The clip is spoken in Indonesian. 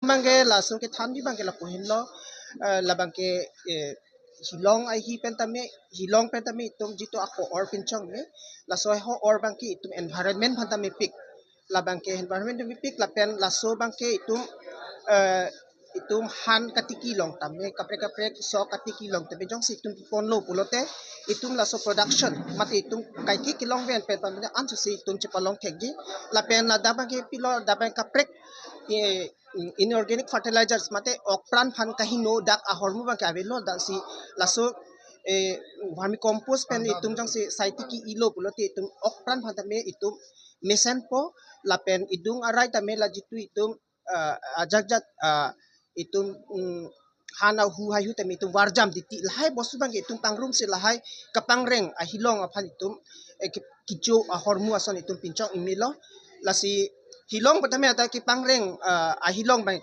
Bangke langsung ke than di bangke la pohin lo la bangke hilong ai hi pentame hilong pentame itum jitu ako or pinchong me la so ho or bangke itum environment phantame pik la bangke environment mi pik la pen la so bangke itum han katiki long tamme kapre kapre so katiki long tamme jong si itum pon lo pulote itum la so production mate itum kai ki kilong ven pen pamne an si itum chipalong thekji la pen la da bangke pilo da bang kapre inorganic fertilizers mate okpran phan kahino dak ahormu bangke avelo da si la so vermi compost pen itum jong si saitiki ilo pulote itum okpran phan tamme itum mesen po la pen idung arai tamme la jitu itum ajak itum hana hu hayu tamme itum warjam diti lahai bostu bangke itum pangrum si lahai kapangreng ahilong aphan itum kijo ahormu ason itum pinchong imilo lasi hilong pertama ada ki pangreng ahilong bang